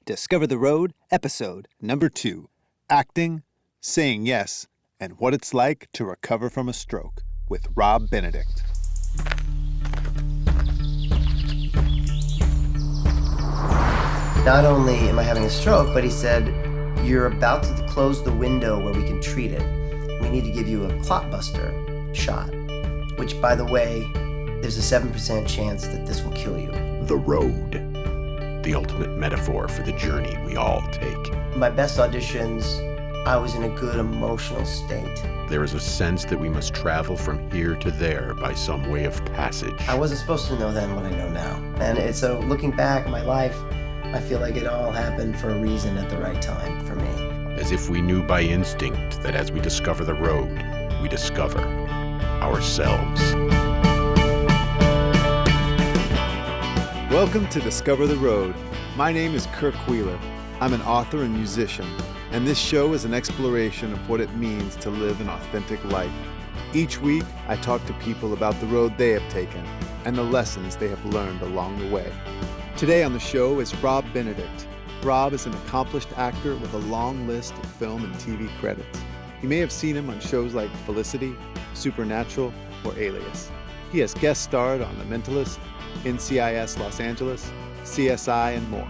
Discover the Road, episode number 2, Acting, Saying Yes, and What It's Like to Recover from a Stroke with Rob Benedict. Not only am I having a stroke, but he said, you're about to close the window where we can treat it. We need to give you a clot buster shot, which, by the way, there's a 7% chance that this will kill you. The road, the ultimate metaphor for the journey we all take. My best auditions, I was in a good emotional state. There is a sense that we must travel from here to there by some way of passage. I wasn't supposed to know then what I know now. And so looking back at my life, I feel like it all happened for a reason at the right time for me. As if we knew by instinct that as we discover the road, we discover ourselves. Welcome to Discover the Road. My name is Kirk. I'm an author and musician, and this show is an exploration of what it means to live an authentic life. Each week, I talk to people about the road they have taken and the lessons they have learned along the way. Today on the show is Rob Benedict. Rob is an accomplished actor with a long list of film and TV credits. You may have seen him on shows like Felicity, Supernatural, or Alias. He has guest starred on The Mentalist, NCIS Los Angeles, CSI, and more.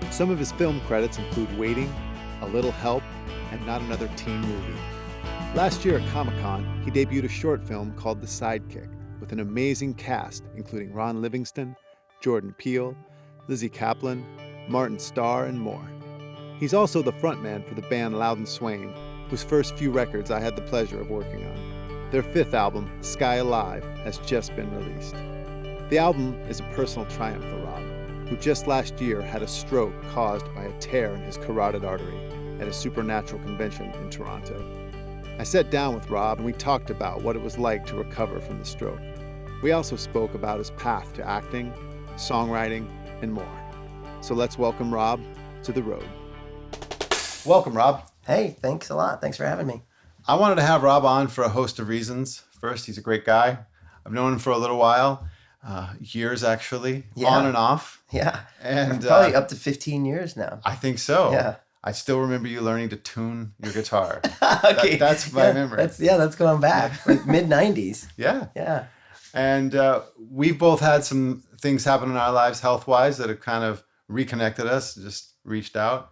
Some of his film credits include Waiting, A Little Help, and Not Another Teen Movie. Last year at Comic-Con, he debuted a short film called The Sidekick, with an amazing cast including Ron Livingston, Jordan Peele, Lizzie Kaplan, Martin Starr, and more. He's also the frontman for the band Loud and Swain, whose first few records I had the pleasure of working on. Their fifth album, Sky Alive, has just been released. The album is a personal triumph for Rob, who just last year had a stroke caused by a tear in his carotid artery at a Supernatural convention in Toronto. I sat down with Rob and we talked about what it was like to recover from the stroke. We also spoke about his path to acting, songwriting, and more. So let's welcome Rob to the road. Welcome, Rob. Hey, thanks a lot. Thanks for having me. I wanted to have Rob on for a host of reasons. First, he's a great guy. I've known him for a little while. Years, actually, on and off. Yeah, and probably up to 15 years now. I think so. Yeah. I still remember you learning to tune your guitar. Okay. That's my memory. That's going back, like mid-90s. Yeah. Yeah. And we've both had some things happen in our lives health-wise that have kind of reconnected us, just reached out.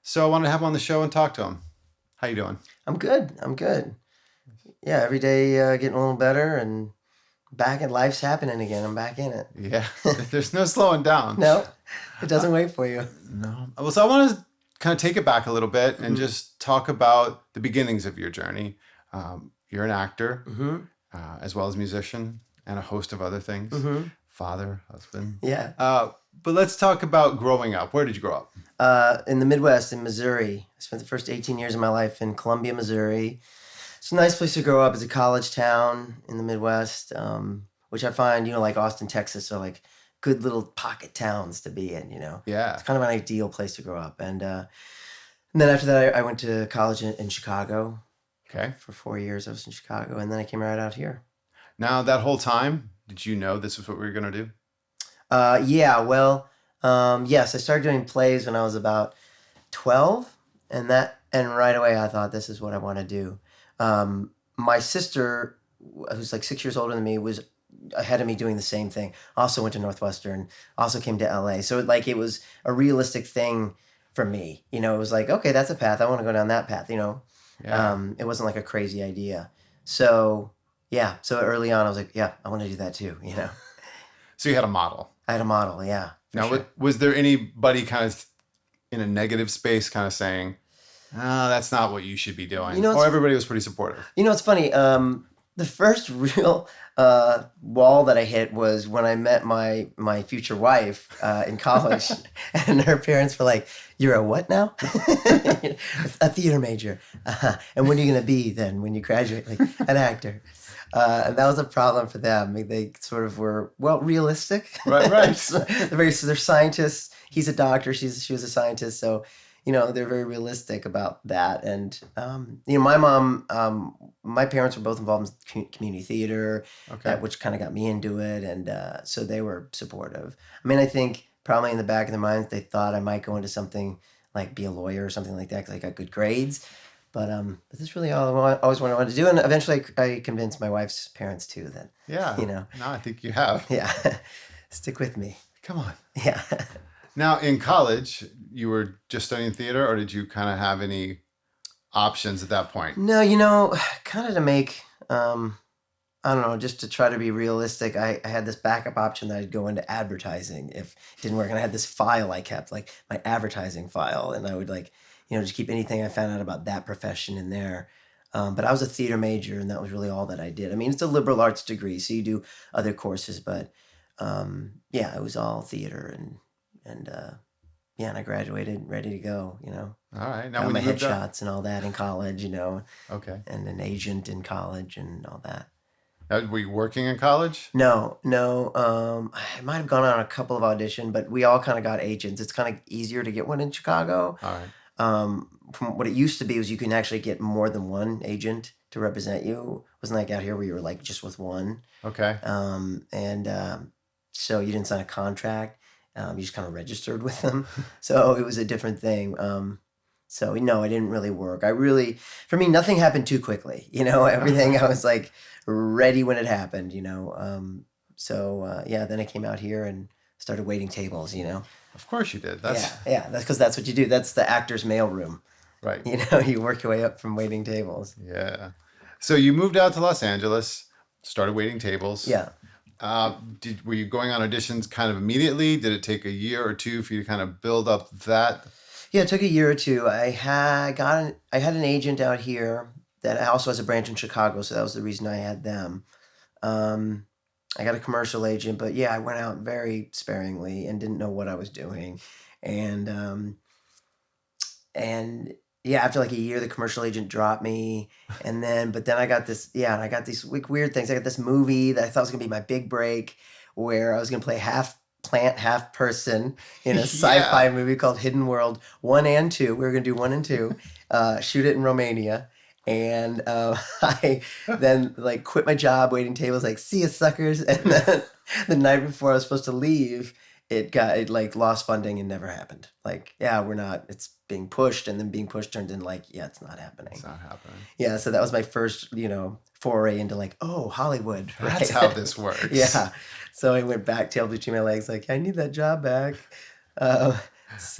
So I wanted to have him on the show and talk to him. How you doing? I'm good. Yeah, every day getting a little better and back and life's happening again. I'm back in it. Yeah, there's no slowing down. No, it doesn't wait for you. No. Well, so I want to kind of take it back a little bit and just talk about the beginnings of your journey. You're an actor, as well as musician and a host of other things. Father, husband. Yeah. But let's talk about growing up. Where did you grow up? In the Midwest, in Missouri. I spent the first 18 years of my life in Columbia, Missouri. It's a nice place to grow up. It's a college town in the Midwest, which I find, like Austin, Texas, are like good little pocket towns to be in, Yeah. It's kind of an ideal place to grow up. And then after that, I went to college in Chicago. Okay. For 4 years, I was in Chicago, and then I came right out here. Now, that whole time, did you know this was what we were going to do? Yeah, well, yes, I started doing plays when I was about 12, and right away I thought, this is what I want to do. My sister, who's like 6 years older than me, was ahead of me doing the same thing. Also went to Northwestern, also came to LA. So it was a realistic thing for me. It was like, okay, that's a path. I want to go down that path, Yeah. It wasn't like a crazy idea. So, yeah. So early on I was like, yeah, I want to do that too, So you had a model. I had a model, yeah. Now, sure. Was there anybody kind of in a negative space kind of saying, that's not what you should be doing? Or everybody was pretty supportive? It's funny. The first real wall that I hit was when I met my future wife in college. And her parents were like, you're a what now? A theater major. And when are you going to be then when you graduate? Like an actor. And that was a problem for them. They sort of were, realistic. Right. So they're scientists. He's a doctor. She was a scientist. So, they're very realistic about that. And, my mom, my parents were both involved in community theater, which kind of got me into it. And so they were supportive. I mean, I think probably in the back of their minds, they thought I might go into something like be a lawyer or something like that because I got good grades. But this is really all always what I wanted to do. And eventually I convinced my wife's parents too that, Yeah. you know. No, I think you have. Yeah. Stick with me. Come on. Yeah. Now, in college, you were just studying theater, or did you kind of have any options at that point? No, kind of to make, I don't know, just to try to be realistic, I had this backup option that I'd go into advertising if it didn't work. And I had this file I kept, like my advertising file, and I would just keep anything I found out about that profession in there. But I was a theater major, and that was really all that I did. I mean, it's a liberal arts degree, so you do other courses, but yeah, it was all theater, and I graduated ready to go. All right. Now, Got when my you moved up, headshots and all that in college, okay. and an agent in college and all that. Were you working in college? No. I might have gone on a couple of auditions, but we all kind of got agents. It's kind of easier to get one in Chicago. All right. From what it used to be was you can actually get more than one agent to represent you. It wasn't like out here where you were like just with one. Okay. So you didn't sign a contract. You just kind of registered with them. So it was a different thing. So no, it didn't really work. For me, nothing happened too quickly. Everything I was like ready when it happened. Then I came out here and started waiting tables. Of course you did. That's because that's what you do. That's the actor's mailroom. Right. You work your way up from waiting tables. Yeah. So you moved out to Los Angeles, started waiting tables. Yeah. Were you going on auditions kind of immediately? Did it take a year or two for you to kind of build up that? Yeah, it took a year or two. I had an agent out here that also has a branch in Chicago, so that was the reason I had them. I got a commercial agent, but yeah, I went out very sparingly and didn't know what I was doing. And yeah, after like a year, the commercial agent dropped me. But then I got these weird things. I got this movie that I thought was going to be my big break where I was going to play half plant, half person in a sci-fi movie called Hidden World 1 and 2. We were going to do 1 and 2, shoot it in Romania. And I then quit my job waiting tables, see you suckers. And then the night before I was supposed to leave, it lost funding and never happened. We're not, it's being pushed, and then being pushed turned into it's not happening. It's not happening. Yeah. So that was my first, foray into Hollywood. Right? That's how this works. Yeah. So I went back, tail between my legs, I need that job back. And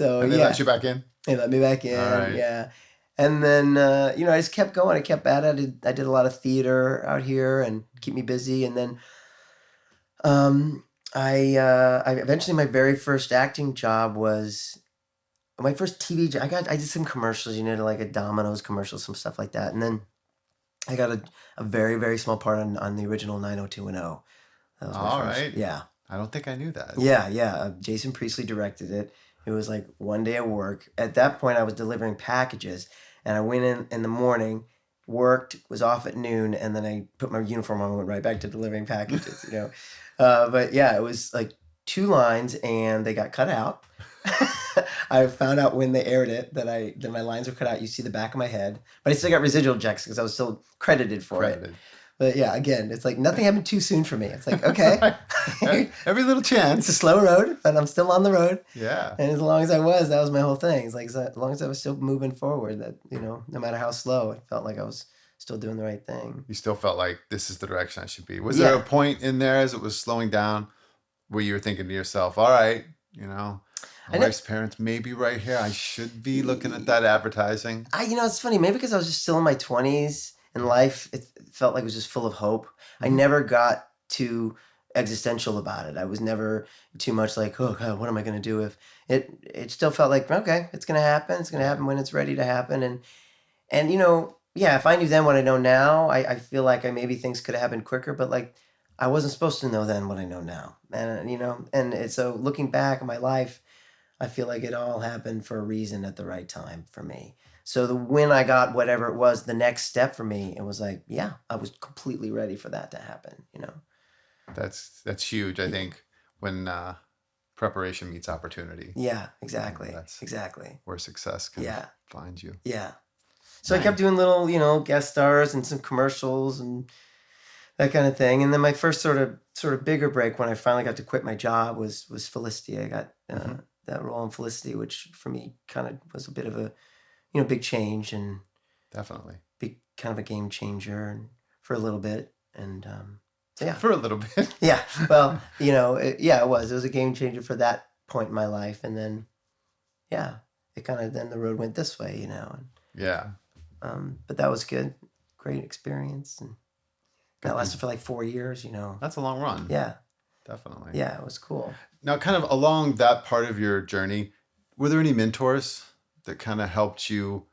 they let you back in? They let me back in. All right. Yeah. And then, I just kept going. I kept at it. I did a lot of theater out here and keep me busy. And then I eventually, my very first acting job was my first TV job. I did some commercials, like a Domino's commercial, some stuff like that. And then I got a very, very small part on the original 90210. That was my first. Right. Yeah. I don't think I knew that. Yeah. Jason Priestley directed it. It was one day at work. At that point, I was delivering packages. And I went in the morning, worked, was off at noon, and then I put my uniform on and went right back to delivering packages, But yeah, it was 2 lines, and they got cut out. I found out when they aired it that my lines were cut out. You see the back of my head. But I still got residual checks because I was still credited for it. But yeah, again, it's nothing happened too soon for me. It's okay. Every little chance. It's a slow road, but I'm still on the road. Yeah. And as long as I was, that was my whole thing. It's as long as I was still moving forward, that, no matter how slow, it felt like I was still doing the right thing. You still felt like this is the direction I should be. Was there a point in there as it was slowing down where you were thinking to yourself, all right, my wife's parents may be right here. I should be looking at that advertising. It's funny. Maybe because I was just still in my 20s and life, it felt like it was just full of hope. I never got too existential about it. I was never too much oh God, what am I going to do if it still felt okay, it's going to happen. It's going to happen when it's ready to happen. And if I knew then what I know now, I feel like maybe things could have happened quicker, but I wasn't supposed to know then what I know now. And so looking back at my life, I feel like it all happened for a reason at the right time for me. So when I got whatever it was, the next step for me, it was I was completely ready for that to happen, That's huge, I think, when preparation meets opportunity. Yeah, exactly. That's exactly where success can find you. Yeah. So nice. I kept doing little, guest stars and some commercials, and that kind of thing. And then my first sort of bigger break when I finally got to quit my job was Felicity. I got that role in Felicity, which for me kind of was a bit of a big change and Definitely. big kind of a game changer and for a little bit. And so yeah, For a little bit. yeah. Well, it was a game changer for that point in my life. And then it kind of then the road went this way, And, Yeah. but that was good, great experience, and that lasted for like 4 years. That's a long run. Yeah. Definitely. Yeah, it was cool. Now, kind of along that part of your journey, were there any mentors that kind of helped you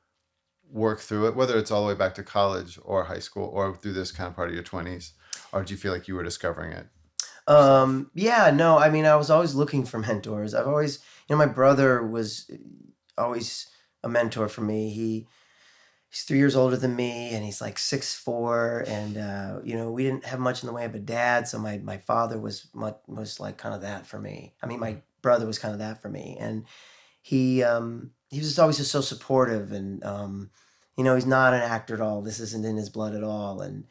work through it, whether it's all the way back to college or high school or through this kind of part of your 20s? Or do you feel like you were discovering it? Yeah, no, I mean, I was always looking for mentors. I've always, my brother was always a mentor for me. He's 3 years older than me, and he's like 6'4", and we didn't have much in the way of a dad, so my father was like kind of that for me. I mean, my brother was kind of that for me, and he was just always just so supportive, and he's not an actor at all. This isn't in his blood at all, and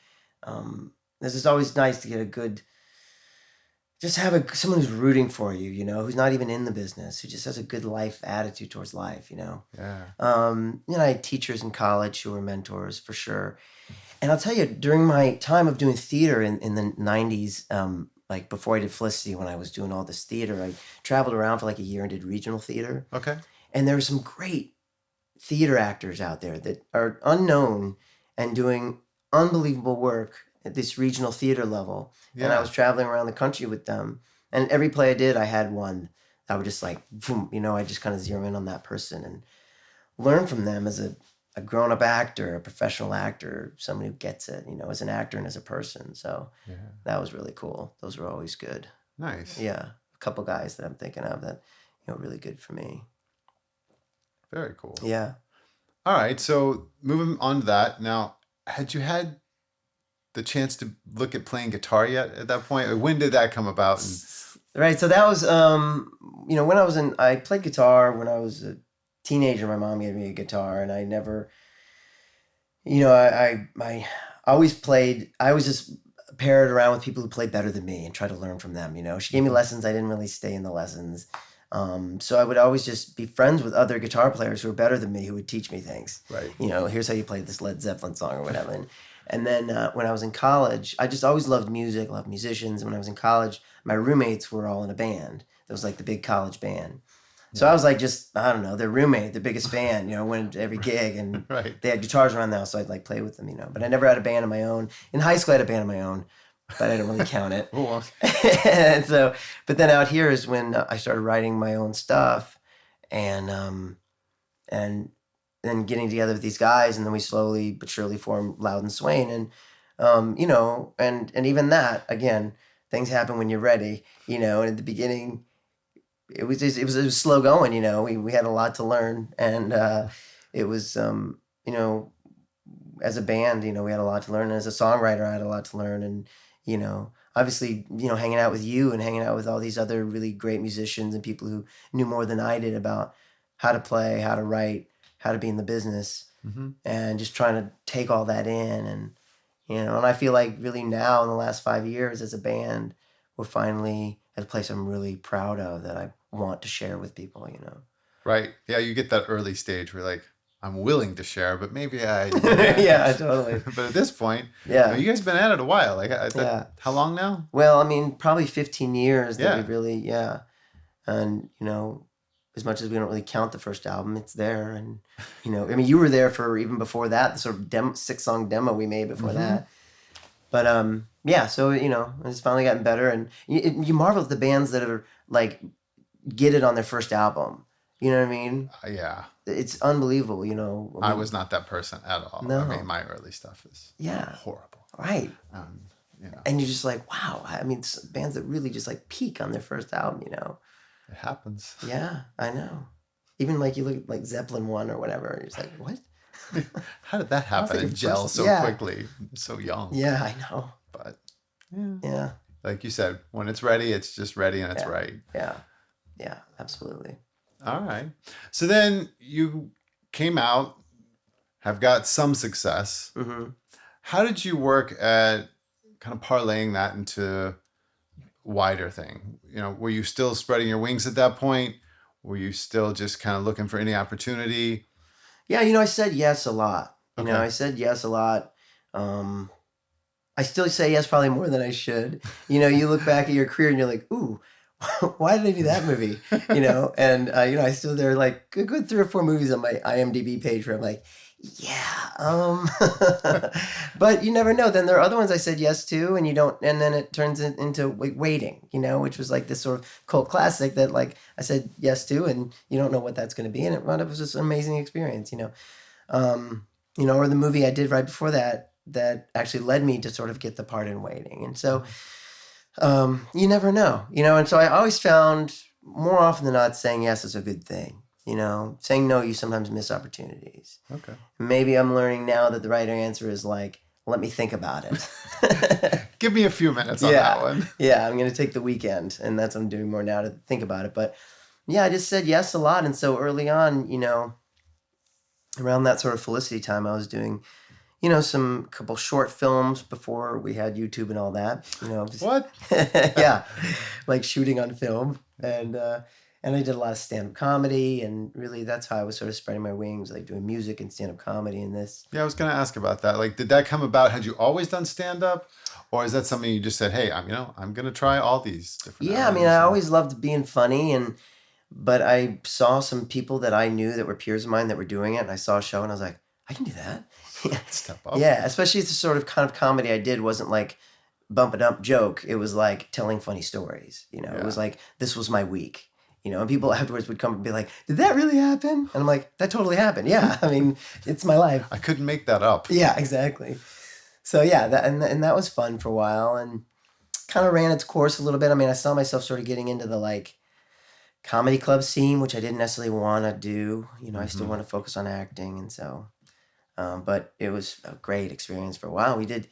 this is always nice to get a good. Just have someone who's rooting for you, who's not even in the business, who just has a good life attitude towards life, Yeah. I had teachers in college who were mentors for sure. And I'll tell you, during my time of doing theater in the 90s, like before I did Felicity, when I was doing all this theater, I traveled around for like a year and did regional theater. Okay. And there were some great theater actors out there that are unknown and doing unbelievable work at this regional theater level. Yeah. And I was traveling around the country with them. And every play I did, I had one that would just like, boom, I just kind of zero in on that person and learn from them as a grown-up actor, a professional actor, someone who gets it, as an actor and as a person. So that was really cool. Those were always good. Nice. Yeah. A couple guys that I'm thinking of that, really good for me. Very cool. Yeah. All right. So moving on to that. Now, had you had the chance to look at playing guitar yet at that point? Or when did that come about? Right. So that was, when I played guitar when I was a teenager. My mom gave me a guitar, and I never, I always played. I was just paired around with people who played better than me and try to learn from them. She gave me lessons. I didn't really stay in the lessons. So I would always just be friends with other guitar players who were better than me, who would teach me things. Right. Here's how you play this Led Zeppelin song or whatever. And then when I was in college, I just always loved music, loved musicians. And when I was in college, my roommates were all in a band. It was like the big college band. So I was like, I don't know, their roommate, the biggest fan, went to every gig, and they had guitars around the house, so I'd like play with them, But I never had a band of my own. In high school, I had a band of my own, but I didn't really count it. And so, but then out here is when I started writing my own stuff, and then getting together with these guys, and then we slowly but surely formed Loud and Swain, and and even that, again, things happen when you're ready, and at the beginning, it was slow going, we had a lot to learn, and it was as a band, we had a lot to learn, and as a songwriter, I had a lot to learn, and obviously, hanging out with you and hanging out with all these other really great musicians and people who knew more than I did about how to play, how to write, how to be in the business, and just trying to take all that in. And, and I feel like really now in the last 5 years as a band, we're finally at a place I'm really proud of that I want to share with people, Right. Yeah. You get that early stage where like, I'm willing to share, but maybe I... Yeah, totally. But at this point, yeah, you guys have been at it a while. Like, how long now? Well, I mean, probably 15 years that we really, and, as much as we don't really count the first album, it's there. And, I mean, you were there for even before that, the sort of 6-song demo we made before that. But, so, it's finally gotten better. And you marvel at the bands that are, like, get it on their first album. You know what I mean? Yeah. It's unbelievable, I mean, I was not that person at all. No. I mean, my early stuff is horrible. Right. And you're just like, wow. I mean, bands that really just, like, peak on their first album, It happens. Yeah, I know. Even like you look at like Zeppelin 1 or whatever, and you're just like, what? How did that happen and gel so quickly? So young. Yeah, I know. But yeah. Like you said, when it's ready, it's just ready and it's right. Yeah. Yeah, absolutely. All right. So then you came out, have got some success. Mm-hmm. How did you work at kind of parlaying that into wider thing? Were you still spreading your wings at that point? Were you still just kind of looking for any opportunity? Yeah, I said yes a lot. Okay. I said yes a lot. I still say yes probably more than I should. You look back at your career and you're like, ooh, why did I do that movie? And I still there are like a good 3 or 4 movies on my IMDb page where I'm like, yeah, but you never know. Then there are other ones I said yes to, and and then it turns into Waiting, which was like this sort of cult classic that like I said yes to, and you don't know what that's going to be, and it wound up as just an amazing experience, or the movie I did right before that actually led me to sort of get the part in Waiting, and so you never know, and so I always found more often than not saying yes is a good thing. Saying no, you sometimes miss opportunities. Okay. Maybe I'm learning now that the right answer is like, let me think about it. Give me a few minutes on that one. Yeah, I'm going to take the weekend, and that's what I'm doing more now to think about it. But yeah, I just said yes a lot. And so early on, around that sort of Felicity time, I was doing, some couple short films before we had YouTube and all that. What? Yeah, like shooting on film. And I did a lot of stand-up comedy, and really that's how I was sort of spreading my wings, like doing music and stand-up comedy and this. Yeah, I was going to ask about that. Like, did that come about? Had you always done stand-up? Or is that something you just said, hey, I'm going to try all these different Yeah, I always loved being funny, but I saw some people that I knew that were peers of mine that were doing it, and I saw a show, and I was like, I can do that. Step up. Yeah, especially the sort of kind of comedy I did wasn't like bump and dump joke. It was like telling funny stories. It was like, this was my week. And people afterwards would come and be like, did that really happen? And I'm like, that totally happened. Yeah, it's my life. I couldn't make that up. Yeah, exactly. So yeah, and that was fun for a while, and kind of ran its course a little bit. I saw myself sort of getting into the like comedy club scene, which I didn't necessarily want to do. I still want to focus on acting, and so, but it was a great experience for a while. We did.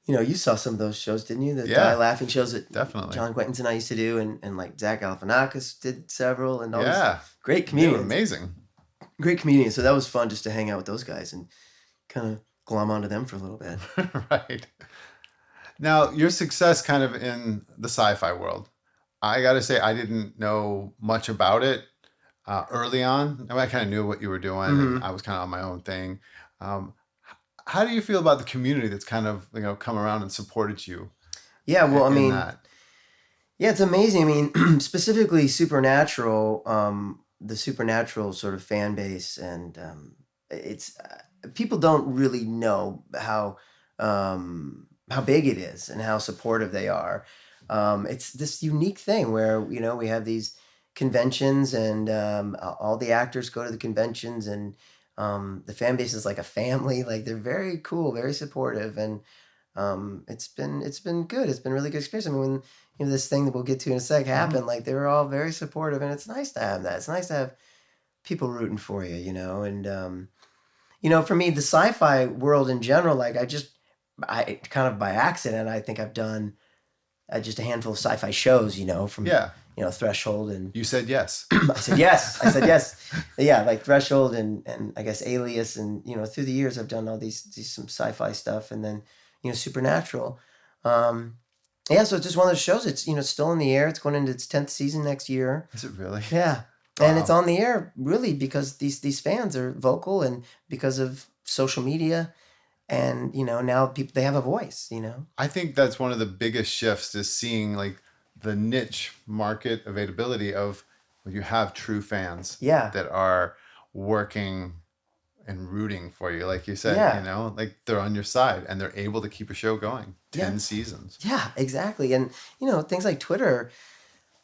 You saw some of those shows, didn't you? The Die Laughing shows that definitely John Quentin and I used to do, and like Zach Galifianakis did several, and all these great They comedians. were amazing. Great comedians. So that was fun just to hang out with those guys and kind of glom onto them for a little bit. Right. Now, your success kind of in the sci-fi world, I got to say, I didn't know much about it early on. I kind of knew what you were doing, and I was kind of on my own thing. How do you feel about the community that's kind of, come around and supported you? Yeah, well, that? Yeah, it's amazing. Specifically Supernatural, the Supernatural sort of fan base, and it's people don't really know how big it is and how supportive they are. It's this unique thing where we have these conventions, and all the actors go to the conventions, and the fan base is like a family. Like they're very cool, very supportive, and it's been good. It's been a really good experience. When this thing that we'll get to in a sec happened, like they were all very supportive, and it's nice to have that. It's nice to have people rooting for you, and for me, the sci-fi world in general, like I kind of by accident, I think I've done just a handful of sci-fi shows, from Threshold, and you said yes. I said yes. Yeah, like Threshold and I guess Alias, and through the years I've done all these some sci-fi stuff, and then Supernatural. Yeah, so it's just one of those shows. It's still in the air. It's going into its 10th season next year. Is it really? Yeah. Wow. And it's on the air really because these fans are vocal, and because of social media. And, now people, they have a voice, I think that's one of the biggest shifts, is seeing like the niche market availability of when you have true fans that are working and rooting for you. Like you said, like they're on your side and they're able to keep a show going 10 seasons. Yeah, exactly. And, things like Twitter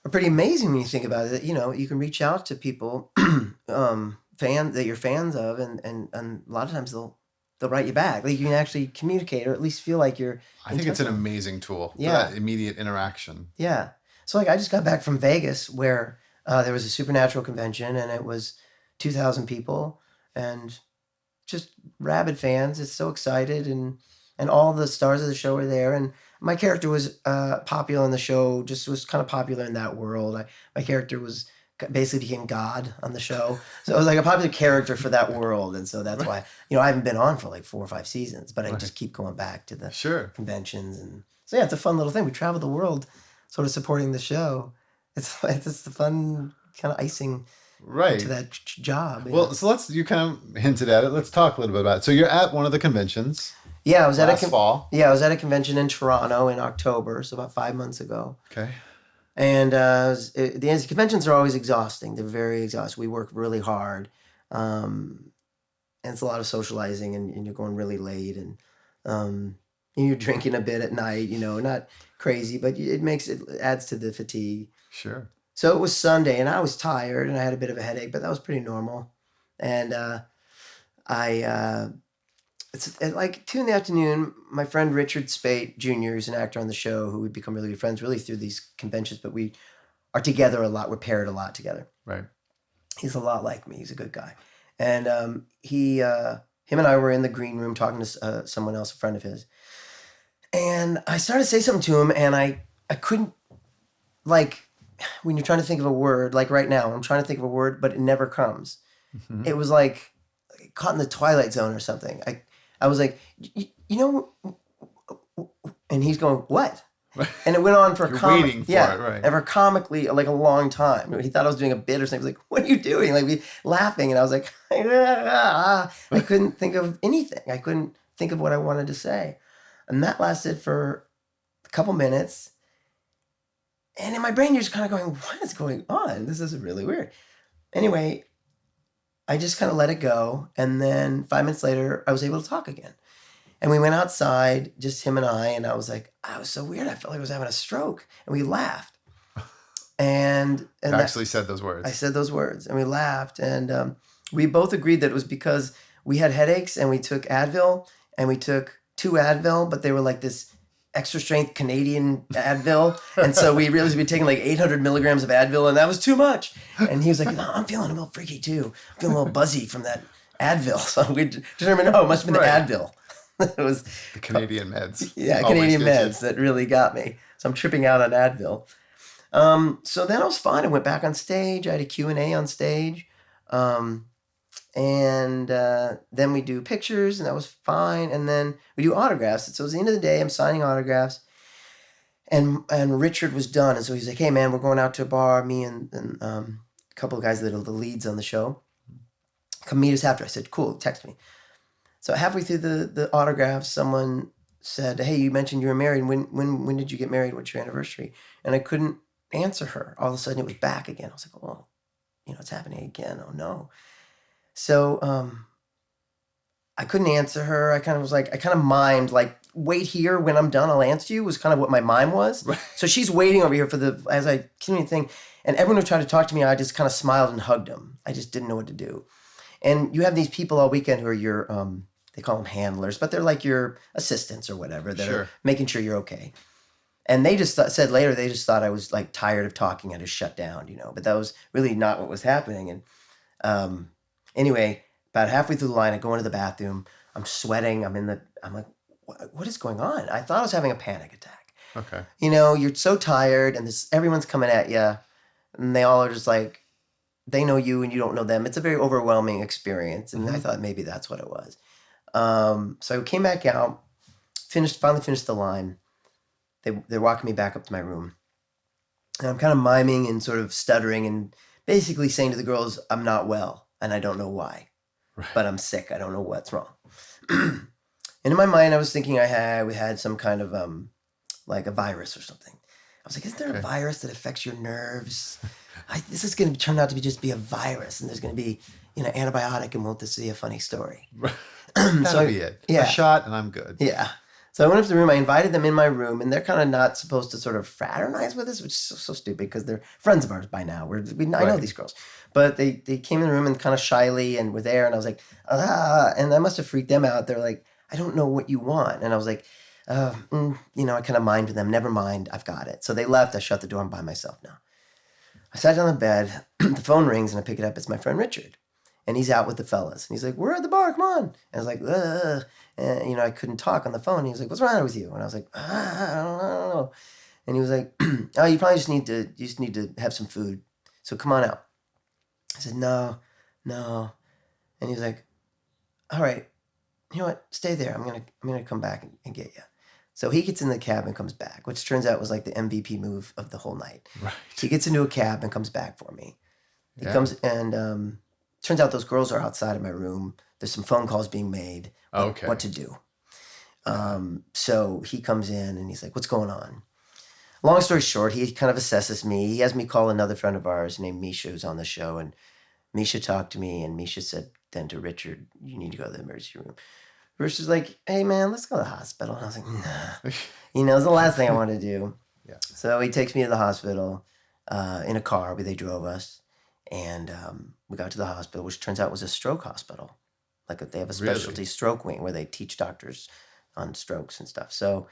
are pretty amazing when you think about it. You can reach out to people, fans that you're fans of, and a lot of times they'll write you back. Like you can actually communicate, or at least feel like you're. I think it's an amazing tool for that immediate interaction. Yeah. So like I just got back from Vegas, where there was a Supernatural convention, and it was 2,000 people, and just rabid fans. It's so excited, and all the stars of the show were there, and my character was popular in the show. Just was kind of popular in that world. My character basically became God on the show. So I was like a popular character for that world. And so that's why, I haven't been on for like 4 or 5 seasons, but I just keep going back to the conventions. And so, yeah, it's a fun little thing. We travel the world sort of supporting the show. It's the fun kind of icing to that job. Well, so you kind of hinted at it. Let's talk a little bit about it. So you're at one of the conventions. Yeah, I was last fall. Yeah, I was at a convention in Toronto in October, so about 5 months ago. Okay. And the conventions are always exhausting. They're very exhausting. We work really hard. And it's a lot of socializing, and you're going really late, and you're drinking a bit at night, not crazy, but it adds to the fatigue. Sure. So it was Sunday, and I was tired, and I had a bit of a headache, but that was pretty normal. And it's at like 2 p.m, my friend Richard Spate Jr. is an actor on the show who we've become really good friends really through these conventions, but we are together a lot. We're paired a lot together. Right. He's a lot like me. He's a good guy. And him and I were in the green room talking to someone else, a friend of his. And I started to say something to him, and I couldn't, like, when you're trying to think of a word, like right now, I'm trying to think of a word, but it never comes. Mm-hmm. It was like caught in the Twilight Zone or something. I was like, and he's going, what? And it went on for waiting for it, right? And for comically like a long time. He thought I was doing a bit or something. He was like, what are you doing? Like we laughing, and I was like, I couldn't think of anything. I couldn't think of what I wanted to say, and that lasted for a couple minutes. And in my brain, you're just kind of going, what is going on? This is really weird. Anyway, I just kind of let it go. And then 5 minutes later, I was able to talk again. And we went outside, just him and I was like, I was so weird. I felt like I was having a stroke. And we laughed. And I actually said those words. I said those words. And we laughed. And we both agreed that it was because we had headaches and we took Advil. And we took 2 Advil, but they were like this extra strength Canadian Advil. And so we realized we'd taken like 800 milligrams of Advil, and that was too much. And he was like, no, I'm feeling a little freaky too. I'm feeling a little buzzy from that Advil. So we determined, it must have been the Advil. It was the Canadian meds. Yeah, Canadian meds that really got me. So I'm tripping out on Advil. So then I was fine. I went back on stage. I had a Q&A on stage. And then we do pictures, and that was fine. And then we do autographs. And so it was the end of the day. I'm signing autographs. And Richard was done. And so he's like, hey, man, we're going out to a bar. Me and a couple of guys that are the leads on the show. Come meet us after. I said, cool, text me. So halfway through the autographs, someone said, hey, you mentioned you were married. When did you get married? What's your anniversary? And I couldn't answer her. All of a sudden, it was back again. I was like, oh, it's happening again. Oh, no. So I couldn't answer her. I kind of mimed, like, wait here. When I'm done, I'll answer you, was kind of what my mime was. Right. So she's waiting over here as I continue to think. And everyone who tried to talk to me, I just kind of smiled and hugged them. I just didn't know what to do. And you have these people all weekend who are your, they call them handlers, but they're like your assistants or whatever that are making sure you're okay. And they just said later, they just thought I was like tired of talking. I just shut down, but that was really not what was happening. And anyway, about halfway through the line, I go into the bathroom. I'm sweating. I'm like, what is going on? I thought I was having a panic attack. Okay. You're so tired, and everyone's coming at you, and they all are just like, they know you and you don't know them. It's a very overwhelming experience, and I thought maybe that's what it was. So I came back out, finally finished the line. They're walking me back up to my room, and I'm kind of miming and sort of stuttering and basically saying to the girls, I'm not well, and I don't know why, but I'm sick. I don't know what's wrong. And in my mind, I was thinking we had some kind of like a virus or something. I was like, is there a virus that affects your nerves? This is going to turn out to be a virus, and there's going to be, antibiotic, and won't this be a funny story? That'll be it. Yeah. A shot, and I'm good. Yeah. So I went up to the room. I invited them in my room, and they're kind of not supposed to sort of fraternize with us, which is so stupid because they're friends of ours by now. I know these girls. But they came in the room and kind of shyly and were there, and I was like, and I must have freaked them out. They're like, I don't know what you want. And I was like, I kind of mimed them. Never mind, I've got it. So they left. I shut the door. I'm by myself now. I sat down on the bed. The phone rings, and I pick it up. It's my friend Richard. And he's out with the fellas. And he's like, we're at the bar, come on. And I was like, ugh. And, I couldn't talk on the phone. And he was like, what's wrong with you? And I was like, I don't know. And he was like, oh, you probably just need to have some food. So come on out. I said, no, no. And he was like, all right, you know what? Stay there. I'm gonna come back and get you. So he gets in the cab and comes back, which turns out was like the MVP move of the whole night. Right. He gets into a cab and comes back for me. He Yeah. comes and turns out those girls are outside of my room. There's some phone calls being made. What to do? So he comes in and he's like, what's going on? Long story short, he kind of assesses me. He has me call another friend of ours named Misha, who's on the show. And Misha talked to me, and Misha said then to Richard, you need to go to the emergency room. Richard's like, hey, man, let's go to the hospital. And I was like, nah. You know, it's the last thing I want to do. Yeah. So he takes me to the hospital in a car where they drove us. And we got to the hospital, which turns out was a stroke hospital. Like they have a specialty stroke wing where they teach doctors on strokes and stuff. So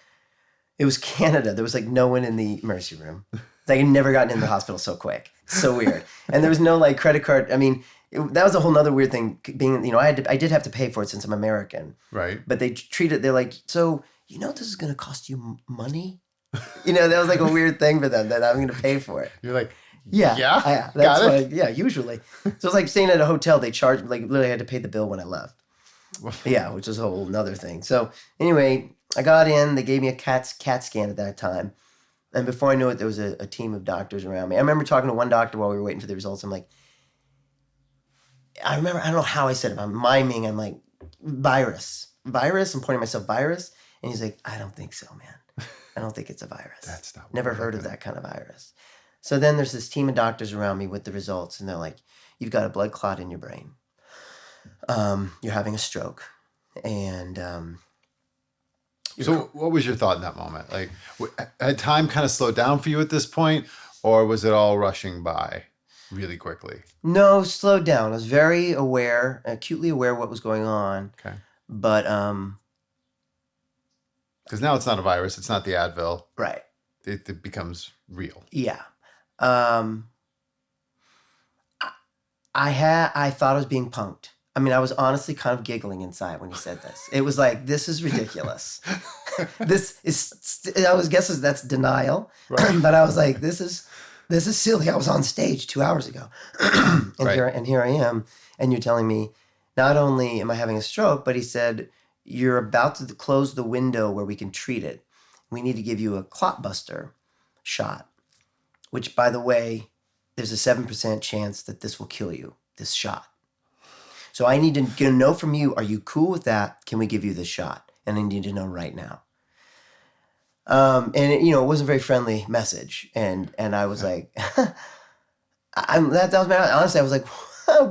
it was Canada. There was like no one in the emergency room. Like I'd never gotten in the hospital so quick. So weird. And there was no like credit card. I mean, that was a whole nother weird thing. Being, you know, I did have to pay for it since I'm American. Right. But they're like, so you know this is going to cost you money? You know, that was like a weird thing for them that I'm going to pay for it. You're like, yeah, that's what usually. So it's like staying at a hotel. They charged, like literally I had to pay the bill when I left. Yeah, which is a whole nother thing. So anyway, I got in. They gave me a CAT scan at that time. And before I knew it, there was a team of doctors around me. I remember talking to one doctor while we were waiting for the results. I'm like, I don't know how I said it. I'm miming. I'm like, virus. I'm pointing myself, virus. And he's like, I don't think so, man. I don't think it's a virus. That's not. Never heard of that kind of virus. So then there's this team of doctors around me with the results. And they're like, you've got a blood clot in your brain. You're having a stroke. And so what was your thought in that moment? Like, had time kind of slowed down for you at this point, or was it all rushing by really quickly? No, slowed down. I was very aware, acutely aware of what was going on. Okay. But because now it's not a virus, it's not the Advil. Right. It becomes real. Yeah. I thought I was being punked. I mean, I was honestly kind of giggling inside when he said this. It was like, this is ridiculous. I was guessing that's denial. Right. But I was like, this is silly. I was on stage 2 hours ago. And right. here I am. And you're telling me, not only am I having a stroke, but he said, you're about to close the window where we can treat it. We need to give you a clot buster shot, which, by the way, there's a 7% chance that this will kill you, this shot. So I need to get a note from you. Are you cool with that? Can we give you this shot? And I need to know right now. And it wasn't a very friendly message. And I was like, that was my, honestly, I was like,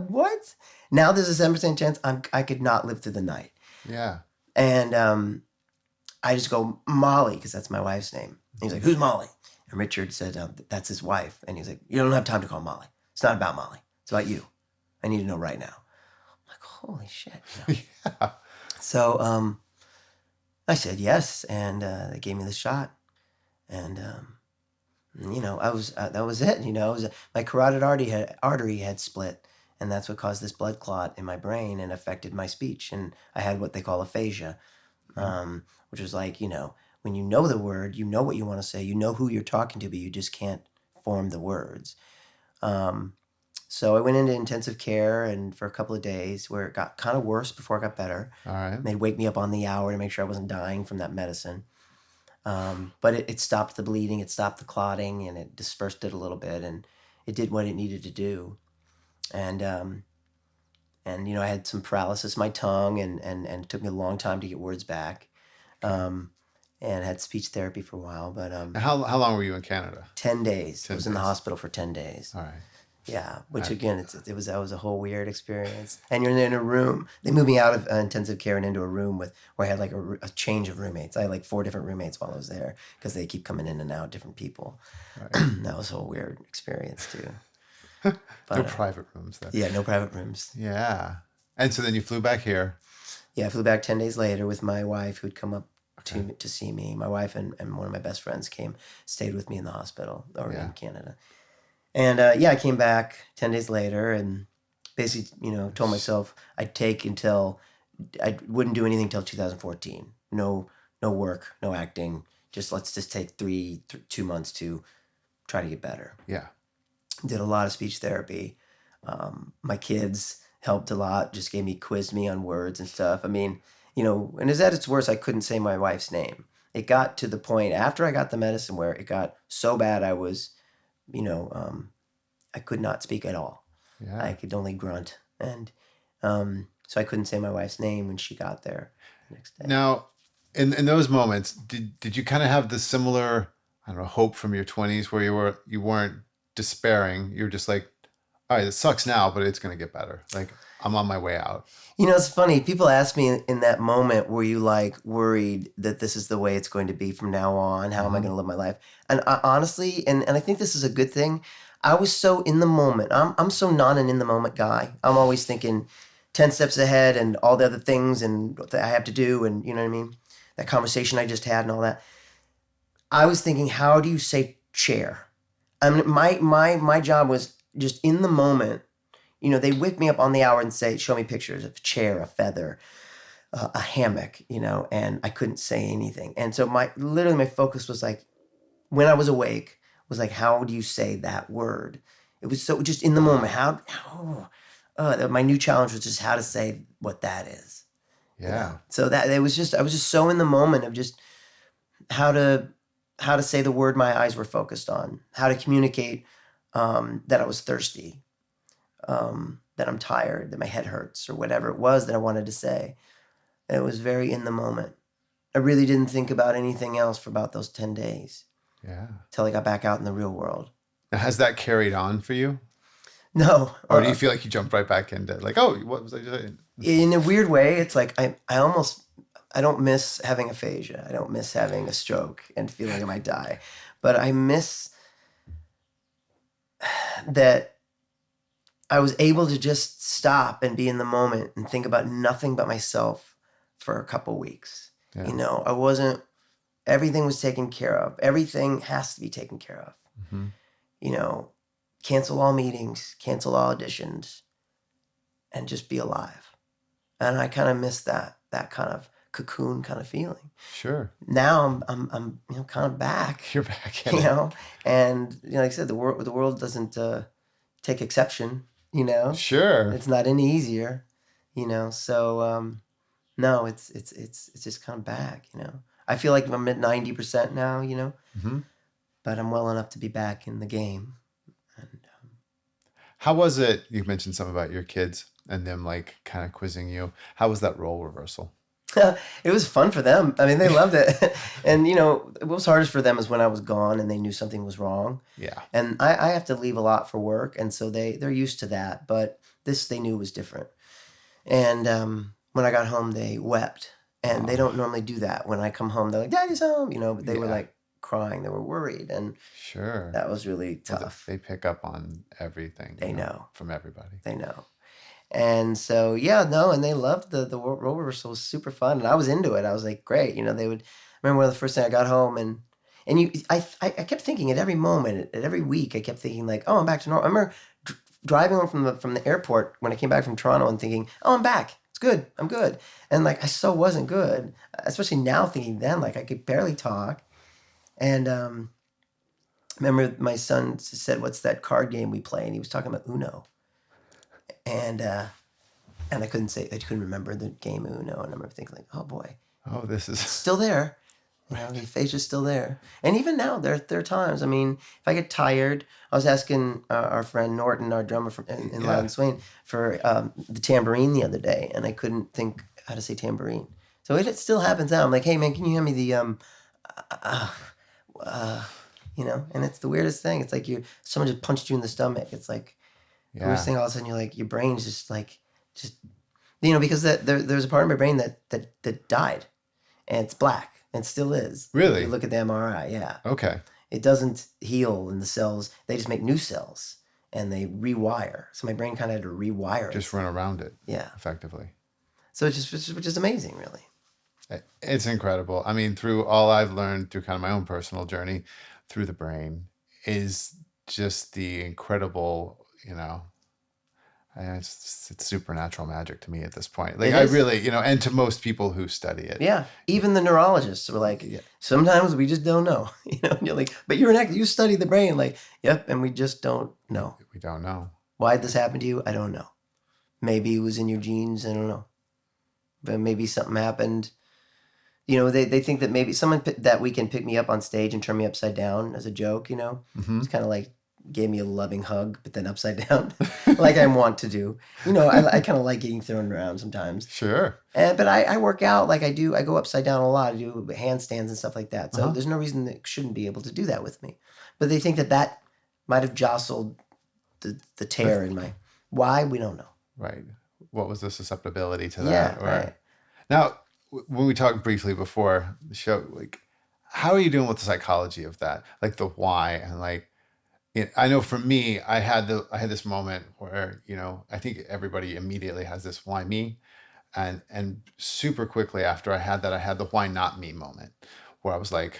what? Now there's a 7% chance I could not live through the night. Yeah. And I just go, Molly, because that's my wife's name. And he's like, who's Molly? And Richard said, that's his wife. And he's like, you don't have time to call Molly. It's not about Molly. It's about you. I need to know right now. I'm like, holy shit. Yeah. So I said yes, and they gave me the shot. And, I was that was it. My carotid artery had split. And that's what caused this blood clot in my brain and affected my speech. And I had what they call aphasia, which is like, when you know the word, you know what you want to say, you know who you're talking to, but you just can't form the words. So I went into intensive care and for a couple of days where it got kind of worse before it got better. All right. They'd wake me up on the hour to make sure I wasn't dying from that medicine. But it stopped the bleeding, it stopped the clotting, and it dispersed it a little bit, and it did what it needed to do. And I had some paralysis in my tongue, and it took me a long time to get words back. And had speech therapy for a while. But how long were you in Canada? 10 days. I was in the hospital for 10 days. All right. Yeah, which again, that was a whole weird experience. And you're in a room. They moved me out of intensive care and into a room where I had like a change of roommates. I had like 4 different roommates while I was there because they keep coming in and out, different people. Right. That was a whole weird experience too. But, no private rooms then. Yeah, no private rooms. Yeah. And so then you flew back here. Yeah, I flew back 10 days later with my wife who'd come up to see me. My wife and one of my best friends stayed with me in the hospital in Canada. And I came back 10 days later and basically, told myself I wouldn't do anything until 2014. No work, no acting. Let's just take 2 months to try to get better. Yeah. Did a lot of speech therapy. My kids helped a lot, just quizzed me on words and stuff. I mean, and as at its worst, I couldn't say my wife's name. It got to the point after I got the medicine where it got so bad I was, you know, I could not speak at all. Yeah. I could only grunt. And so I couldn't say my wife's name when she got there the next day. Now, in those moments, did you kind of have the similar, I don't know, hope from your 20s where you weren't despairing? You were just like, all right, it sucks now, but it's going to get better. Like, I'm on my way out. It's funny. People ask me in that moment, were you like worried that this is the way it's going to be from now on? How am I going to live my life? And I, honestly, and I think this is a good thing, I was so in the moment. I'm so not an in the moment guy. I'm always thinking 10 steps ahead and all the other things and that I have to do. And you know what I mean? That conversation I just had and all that. I was thinking, how do you say chair? I mean, my job was just in the moment. They wake me up on the hour and show me pictures of a chair, a feather, a hammock, and I couldn't say anything. And so my focus was like, when I was awake, was like, how do you say that word? It was so just in the moment. My new challenge was just how to say what that is. Yeah. So that I was just so in the moment of just how to say the word my eyes were focused on, how to communicate that I was thirsty, that I'm tired, that my head hurts, or whatever it was that I wanted to say. And it was very in the moment. I really didn't think about anything else for about those 10 days. Yeah. Till I got back out in the real world. Now, has that carried on for you? No. Or do you feel like you jumped right back into like, oh, what was I saying? In a weird way, it's like I don't miss having aphasia. I don't miss having a stroke and feeling I might die. But I miss that I was able to just stop and be in the moment and think about nothing but myself for a couple weeks. Yeah. Everything was taken care of. Everything has to be taken care of. Mm-hmm. Cancel all meetings, cancel all auditions, and just be alive. And I kind of miss that kind of cocoon kind of feeling. Sure. Now I'm kind of back. You're back. And like I said, the world doesn't take exception. Sure. It's not any easier. So no, it's just kind of back. I feel like I'm at 90% now. Mm-hmm. But I'm well enough to be back in the game. And how was it? You mentioned something about your kids and them like kind of quizzing you. How was that role reversal? It was fun for them. I mean, they loved it. And, what was hardest for them is when I was gone and they knew something was wrong. Yeah. And I have to leave a lot for work. And so they're used to that. But this they knew was different. And when I got home, they wept. And they don't normally do that. When I come home, they're like, Daddy's home, but they were like crying. They were worried. And sure, that was really tough. They pick up on everything. They know. From everybody. They know. And so, and they loved the role reversal. Was super fun. And I was into it. I was like, great. I remember one of the first thing I got home and I kept thinking at every moment, at every week, I kept thinking like, oh, I'm back to normal. I remember driving home from the airport when I came back from Toronto and thinking, oh, I'm back. It's good. I'm good. And like, I so wasn't good, especially now thinking then, like I could barely talk. And remember my son said, what's that card game we play? And he was talking about Uno. And I couldn't remember the game Uno. And I remember thinking like, oh boy. Oh, this is it's still there. The aphasia's still there. And even now, there are times. I mean, if I get tired, I was asking our friend Norton, our drummer in Loud and Swain, for the tambourine the other day, and I couldn't think how to say tambourine. So it still happens now. I'm like, hey man, can you hand me the and it's the weirdest thing. It's like someone just punched you in the stomach. It's like the worst thing. All of a sudden, you're like, your brain's just because there's a part of my brain that died, and it's black. And still is. Really? If you look at the MRI, yeah. Okay. It doesn't heal in the cells. They just make new cells and they rewire. So my brain kind of had to rewire it. Just run around it. Yeah. Effectively. So it's just amazing, really. It's incredible. I mean, through all I've learned through kind of my own personal journey through the brain is just the incredible, it's supernatural magic to me at this point. Like I really, and to most people who study it. Yeah. Even the neurologists were like, sometimes we just don't know, and you're like, but you're an actor, you study the brain. Like, yep. And we just don't know. We don't know. Why did this happen to you? I don't know. Maybe it was in your genes. I don't know. But maybe something happened. They think that maybe someone that weekend picked me up on stage and turned me upside down as a joke, Mm-hmm. It's kind of like gave me a loving hug, but then upside down, like I want to do. I kind of like getting thrown around sometimes. Sure. But I work out like I do. I go upside down a lot. I do handstands and stuff like that. So there's no reason they shouldn't be able to do that with me. But they think that might have jostled the tear in my... Why? We don't know. Right. What was the susceptibility to Yeah, that? Or right. now, when we talked briefly before the show, like, how are you doing with the psychology of that? Like the why and like, I know for me, I had this moment where, I think everybody immediately has this why me, and super quickly after I had that, I had the why not me moment where I was like,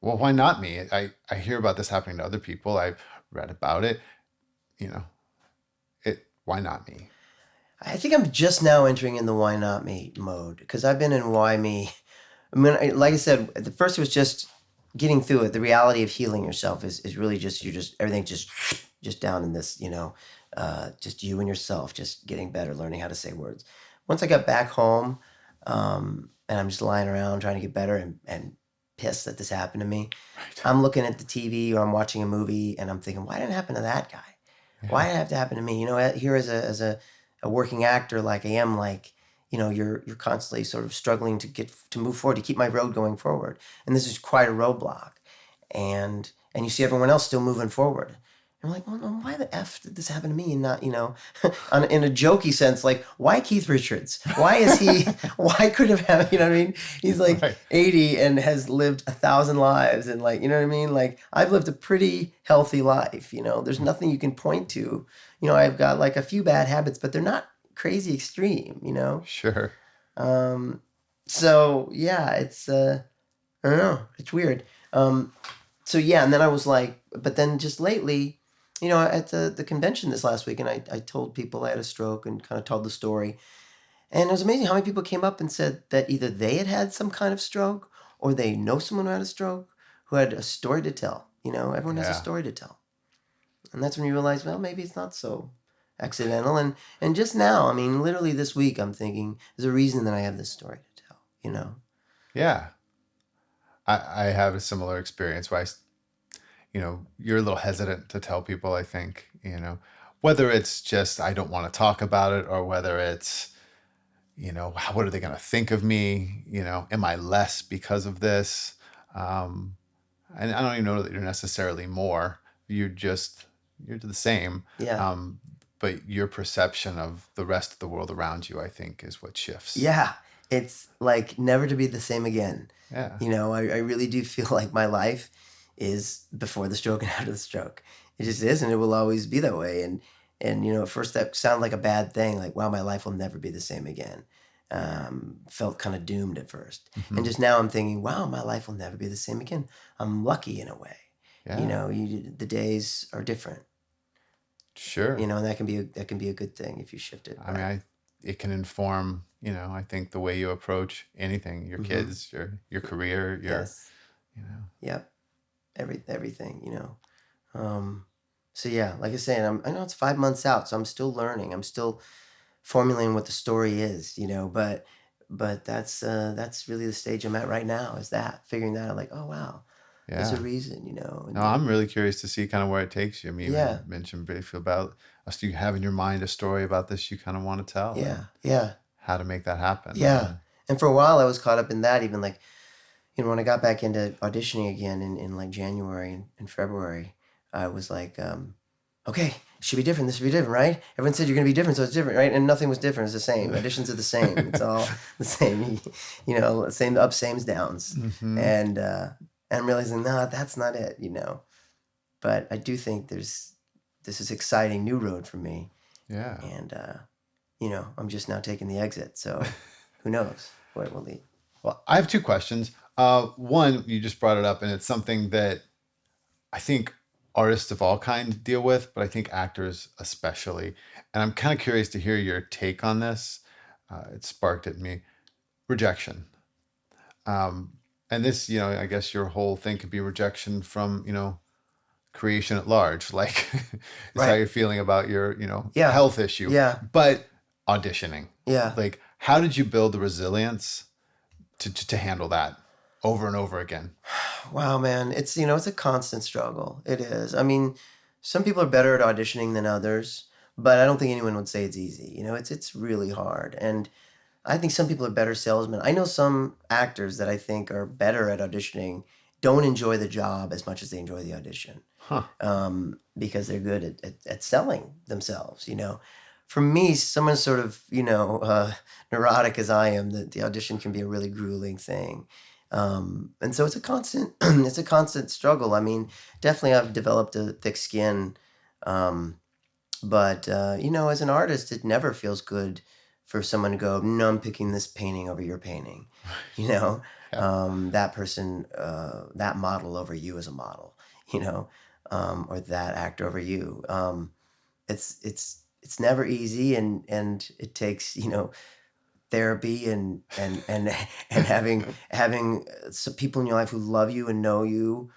well, why not me? I hear about this happening to other people. I've read about it, you know, why not me? I think I'm just now entering in the why not me mode because I've been in why me. I mean, like I said, at the first it was just getting through it. The reality of healing yourself is really just everything just down in this, just you and yourself, just getting better, learning how to say words. Once I got back home, and I'm just lying around trying to get better and pissed that this happened to me. Right. I'm looking at the TV or I'm watching a movie and I'm thinking, why didn't it happen to that guy? Yeah. Why did it have to happen to me? Here as a working actor like I am, like, you're constantly sort of struggling to move forward, to keep my road going forward. And this is quite a roadblock. And you see everyone else still moving forward. And I'm like, well, why the F did this happen to me and not, in a jokey sense, like, why Keith Richards? Why is he, why could have happened, you know what I mean? He's like Right. 80 and has lived 1,000 lives and, like, you know what I mean? Like, I've lived a pretty healthy life, there's nothing you can point to. I've got like a few bad habits, but they're not crazy extreme, Sure. So yeah, it's I don't know, it's weird. So yeah, and then I was like, but then just lately, at the convention this last week, and I told people I had a stroke and kind of told the story, and it was amazing how many people came up and said that either they had some kind of stroke or they know someone who had a stroke who had a story to tell. Everyone has a Yeah. story to tell, and that's when you realize, well, maybe it's not so accidental. And just now, I mean, literally this week, I'm thinking there's a reason that I have this story to tell. Yeah. I have a similar experience where you're a little hesitant to tell people, I think, whether it's just I don't want to talk about it or whether it's, what are they going to think of me? Am I less because of this? And I don't even know that you're necessarily more. You're the same. Yeah. But your perception of the rest of the world around you, I think, is what shifts. Yeah. It's like never to be the same again. Yeah. I really do feel like my life is before the stroke and after the stroke. It just is, and it will always be that way. And at first that sounded like a bad thing, like, wow, my life will never be the same again. Felt kind of doomed at first. Mhm. And just now I'm thinking, wow, my life will never be the same again. I'm lucky in a way. Yeah. The days are different. Sure. And that can be a good thing if you shift it. I mean, it can inform, I think the way you approach anything, your Mhm. kids, your career, Yes. Yep. Everything. So yeah, like I say, I know it's 5 months out, so I'm still learning. I'm still formulating what the story is, but that's really the stage I'm at right now, is that figuring that out, like, oh wow, there's a Yeah. reason, and No, then- I'm really curious to see kind of where it takes you. I mean, Yeah. you mentioned briefly about us. You have in your mind a story about this you kind of want to tell. yeah, And yeah, how to make that happen. yeah. And for a while, I was caught up in that, even like, when I got back into auditioning again in like January and February, I was like, okay, it should be different. This should be different, right? Everyone said you're going to be different, so it's different, right? And nothing was different. It's the same. Auditions are the same. It's all the same. Same ups, same downs. Mhm. And I'm realizing, no, that's not it. But I do think this is exciting new road for me. Yeah. And I'm just now taking the exit. So who knows where it will lead. Well, I have two questions. One, you just brought it up, and it's something that I think artists of all kinds deal with, but I think actors especially. And I'm kind of curious to hear your take on this. It sparked at me rejection. And this, I guess your whole thing could be rejection from, creation at large, like it's how Right. you're feeling about your, Yeah. health issue. Yeah. But auditioning, Yeah. like how did you build the resilience to handle that over and over again? Wow, man. It's a constant struggle. It is. I mean, some people are better at auditioning than others, but I don't think anyone would say it's easy. It's really hard. And I think some people are better salesmen. I know some actors that I think are better at auditioning don't enjoy the job as much as they enjoy the audition, Huh. because they're good at selling themselves. For me, someone sort of neurotic as I am, the audition can be a really grueling thing. And so it's a constant it's a constant struggle. I mean, definitely I've developed a thick skin, but as an artist, it never feels good for someone to go, no, I'm picking this painting over your painting. Yeah. That person, that model over you as a model, or that actor over you. It's never easy, and it takes therapy and having some people in your life who love you and know you,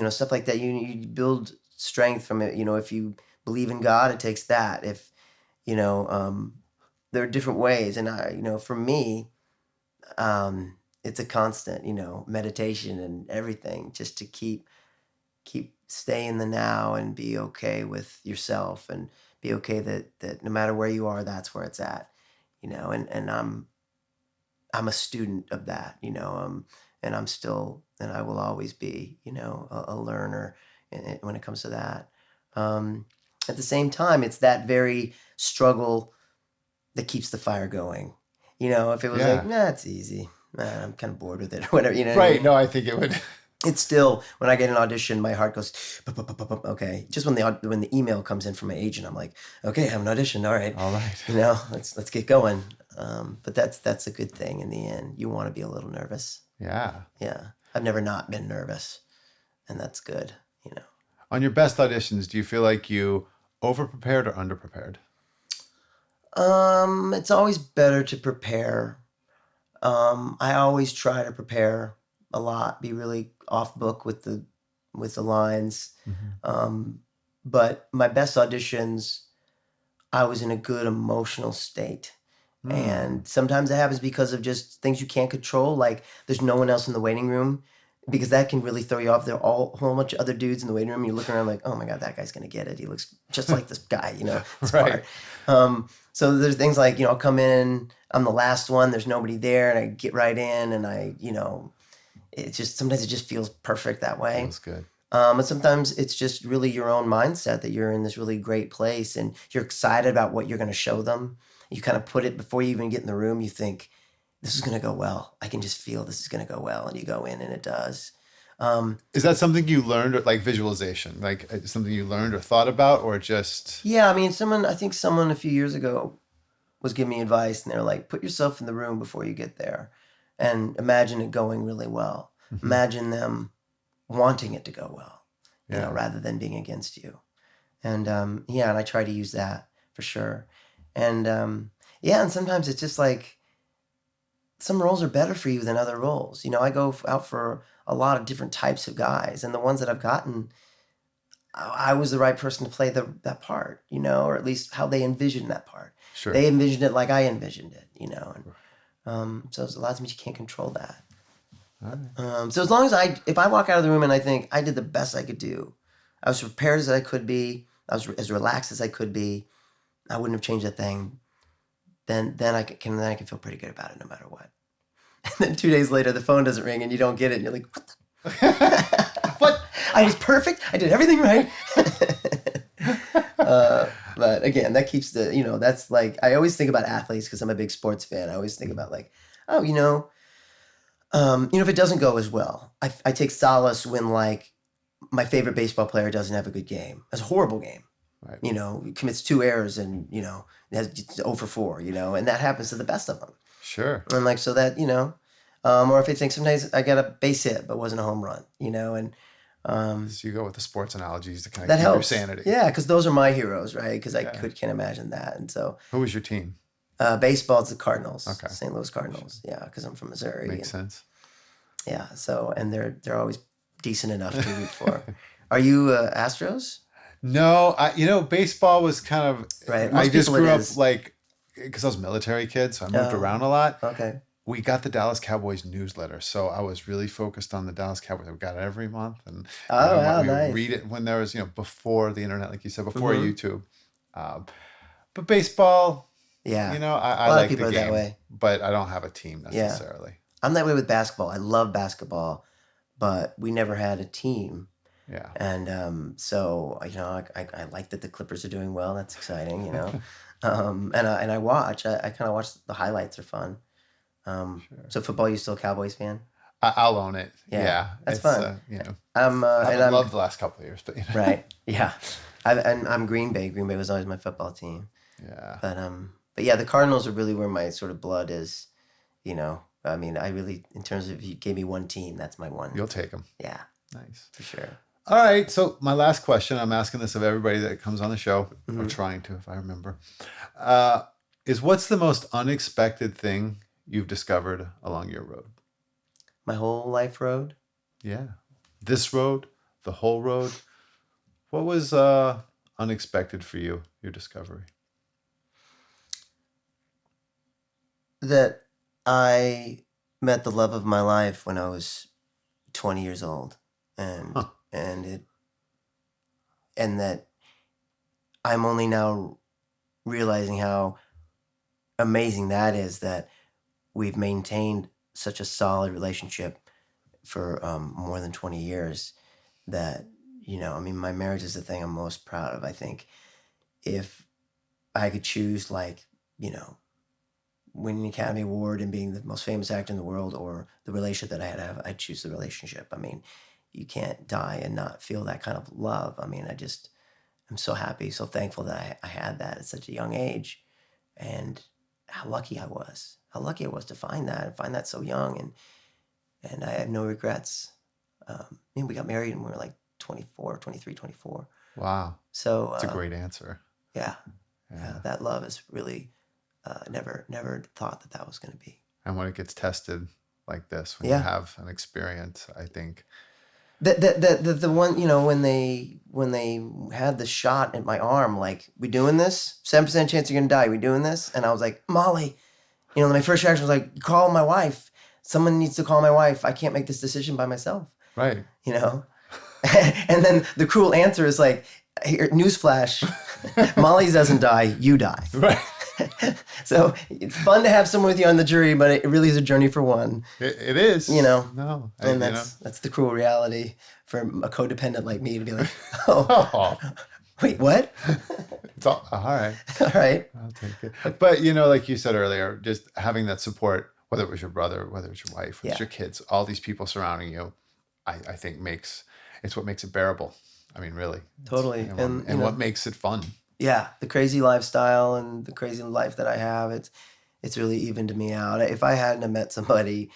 stuff like that. You build strength from it. If you believe in God, it takes that. If there are different ways, and for me, it's a constant, meditation and everything, just to keep stay in the now and be okay with yourself, and be okay that no matter where you are, that's where it's at, and I'm a student of that, and I'm still, and I will always be, a learner when it comes to that. At the same time, it's that very struggle that keeps the fire going. If it was Yeah. like, nah, it's easy. Nah, I'm kind of bored with it or whatever, what I Right. mean? No, I think it would. It's still, when I get an audition, my heart goes, "Bup, bup, bup, bup, bup." Okay. Just when the email comes in from my agent, I'm like, okay, I have an audition. All right. All right. Let's get going. But that's a good thing in the end. You want to be a little nervous. Yeah. Yeah. I've never not been nervous, and that's good. On your best auditions, do you feel like you over-prepared or under-prepared? It's always better to prepare. I always try to prepare a lot, be really off book with the lines. But my best auditions, I was in a good emotional state. And sometimes it happens because of just things you can't control, like there's no one else in the waiting room, because that can really throw you off. There are a whole bunch of other dudes in the waiting room. You're looking around like, oh my God, that guy's going to get it. He looks just like this guy, this Right. part. So there's things like, I'll come in, I'm the last one, there's nobody there, and I get right in, and sometimes it just feels perfect that way. Feels good. But sometimes it's just really your own mindset that you're in this really great place and you're excited about what you're going to show them. You kind of put it before you even get in the room. You think, this is going to go well. I can just feel this is going to go well. And you go in and it does. Is that something you learned, like visualization, like something you learned or thought about, or just? Yeah, I mean, I think someone a few years ago was giving me advice, and they're like, put yourself in the room before you get there and imagine it going really well. Imagine them wanting it to go well, rather than being against you. And and I try to use that for sure. And and sometimes it's just like some roles are better for you than other roles. I go out for a lot of different types of guys, and the ones that I've gotten, I was the right person to play that part, or at least how they envisioned that part. Sure. They envisioned it like I envisioned it, and so there's a lot of times you can't control that. Right. So as long as if I walk out of the room and I think I did the best I could do, I was prepared as I could be, I was as relaxed as I could be, I wouldn't have changed a thing. Then I can feel pretty good about it no matter what. And then 2 days later, the phone doesn't ring and you don't get it, and you're like, what? What? I was perfect. I did everything right. But again, that keeps that's like, I always think about athletes because I'm a big sports fan. I always think about like, oh, if it doesn't go as well, I take solace when like my favorite baseball player doesn't have a good game. It's a horrible game. Right. Commits 2 errors and, has 0 for 4, and that happens to the best of them. Sure. And like, so that, or if I think sometimes I got a base hit, but wasn't a home run, and So you go with the sports analogies to kind of that keep helps. your sanity. Yeah, because those are my heroes, right? Because I can't imagine that. And so Who was your team? baseball, it's the Cardinals, Okay. St. Louis Cardinals. Yeah, because I'm from Missouri. Makes sense. Yeah, so, and they're always decent enough to root for. Are you Astros? No, baseball was kind of. Right. I Most just people it grew up is. because I was a military kid, so I moved Oh, around a lot. okay. We got the Dallas Cowboys newsletter, so I was really focused on the Dallas Cowboys. We got it every month, and Oh, wow, we would nice. read it when there was before the internet, like you said, before Mm-hmm. YouTube. Um, but baseball, Yeah. I A lot of like the people are that game, way. but I don't have a team Yeah. necessarily. I'm that way with basketball. I love basketball, but we never had a team. Yeah. And so, I like that the Clippers are doing well. That's exciting, and I watch. I kind of watch the highlights are fun. Sure. So football, you still a Cowboys fan? I'll own it. Yeah, Yeah, that's it's fun. I'm I and haven't I'm loved the last couple of years, but right. Yeah, I'm Green Bay. Green Bay was always my football team. Yeah. But yeah, the Cardinals are really where my sort of blood is. I mean, I really, in terms of if you gave me one team, that's my one. You'll take them. Yeah, Nice. for sure. All right. So my last question, I'm asking this of everybody that comes on the show, Mm-hmm. or trying to, if I remember, is what's the most unexpected thing you've discovered along your road? My whole life road. Yeah. This road, the whole road. What was unexpected for you, your discovery? That I met the love of my life when I was 20 years old, and and that I'm only now realizing how amazing that is, that we've maintained such a solid relationship for more than 20 years. That I mean, my marriage is the thing I'm most proud of. I think if I could choose, winning an Academy Award and being the most famous actor in the world, or the relationship that I had to have, I'd choose the relationship. I mean, you can't die and not feel that kind of love. I mean, I'm so happy, so thankful that I had that at such a young age, and how lucky I was. How lucky I was to find that so young, and I have no regrets. We got married when we were like 24, 23, 24. Wow. So That's a great answer. Yeah. That love is really never thought that was going to be. And when it gets tested like this, when you have an experience, I think the one, when they had the shot at my arm, like, we doing this? 7% chance you're gonna die. We doing this? And I was like, Molly, my first reaction was like, call my wife. Someone needs to call my wife. I can't make this decision by myself. Right. And then the cruel answer is like, here, newsflash, Molly doesn't die, you die. Right. So it's fun to have someone with you on the jury, but it really is a journey for one. It is. No. And that's the cruel reality for a codependent like me to be like, oh. Wait, what? It's all right. All right. I'll take it. But, like you said earlier, just having that support, whether it was your brother, whether it's your wife, whether it's your kids, all these people surrounding you, I think it's what makes it bearable. I mean, really. Totally. And what makes it fun. Yeah. The crazy lifestyle and the crazy life that I have, it's really evened me out. If I hadn't have met somebody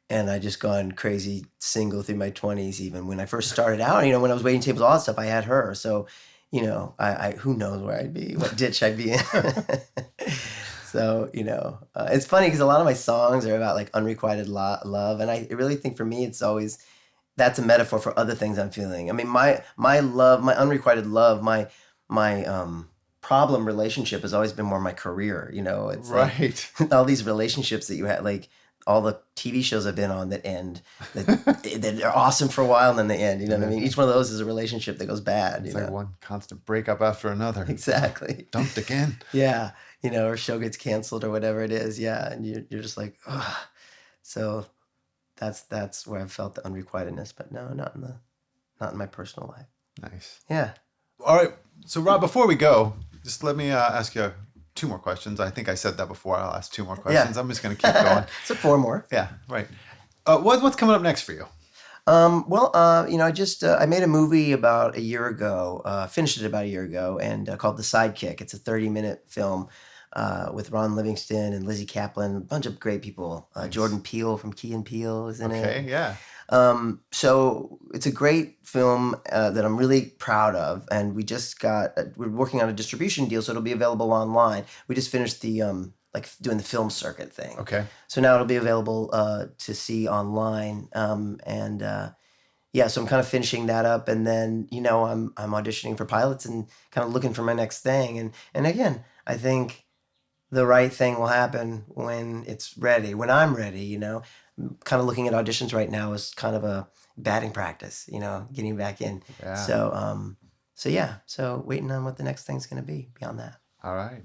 and I just gone crazy single through my 20s, even when I first started out, when I was waiting tables, all that stuff, I had her. So, I who knows where I'd be, what ditch I'd be in. So, it's funny because a lot of my songs are about like unrequited love. And I really think for me, it's always, that's a metaphor for other things I'm feeling. I mean, my love, my unrequited love, my problem relationship has always been more my career. It's right. Like, all these relationships that you had, like all the TV shows I've been on that end, that are awesome for a while and then they end. You know what I mean? Each one of those is a relationship that goes bad. It's like one constant breakup after another. Exactly. Dumped again. Yeah. Or show gets canceled or whatever it is. Yeah. And you're just like, ugh. So that's where I've felt the unrequitedness, but no, not in my personal life. Nice. Yeah. All right. So Rob, before we go, just let me ask you 2 more questions. I think I said that before. I'll ask 2 more questions. Yeah. I'm just going to keep going. So 4 more. Yeah. Right. What's coming up next for you? I made a movie about a year ago, finished it about a year ago, and called The Sidekick. It's a 30-minute film with Ron Livingston and Lizzie Kaplan, a bunch of great people. Nice. Jordan Peele from Key and Peele is in it. Okay, yeah. So it's a great film that I'm really proud of, and we're working on a distribution deal, so it'll be available online. We just finished the doing the film circuit thing. Okay. So now it'll be available to see online, and yeah, so I'm kind of finishing that up, and then I'm auditioning for pilots and kind of looking for my next thing. And again, I think the right thing will happen when it's ready, when I'm ready. Kind of looking at auditions right now is kind of a batting practice. Getting back in. Yeah. So waiting on what the next thing's going to be beyond that. All right.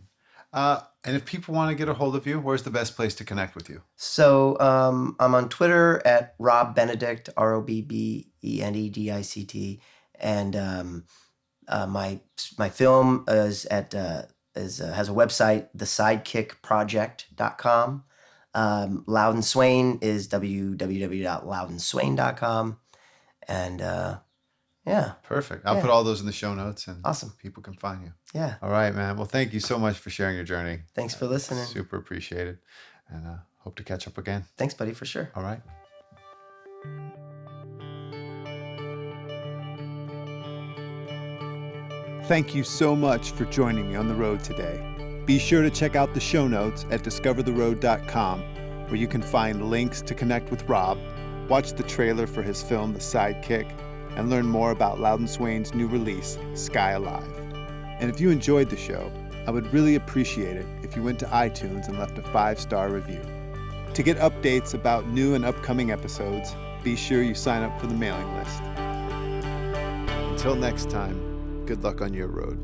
And if people want to get a hold of you, where's the best place to connect with you? So I'm on Twitter at Rob Benedict, ROBBENEDICT, and my film has a website, thesidekickproject.com. Loudon Swain is www.loudonswain.com, and yeah. Perfect. I'll put all those in the show notes, and awesome. People can find you. Yeah. All right, man. Well, thank you so much for sharing your journey. Thanks for listening. Super appreciated, and hope to catch up again. Thanks, buddy, for sure. All right. Thank you so much for joining me on the road today. Be sure to check out the show notes at discovertheroad.com, where you can find links to connect with Rob, watch the trailer for his film, The Sidekick, and learn more about Loudon Swain's new release, Sky Alive. And if you enjoyed the show, I would really appreciate it if you went to iTunes and left a 5-star review. To get updates about new and upcoming episodes, be sure you sign up for the mailing list. Until next time, good luck on your road.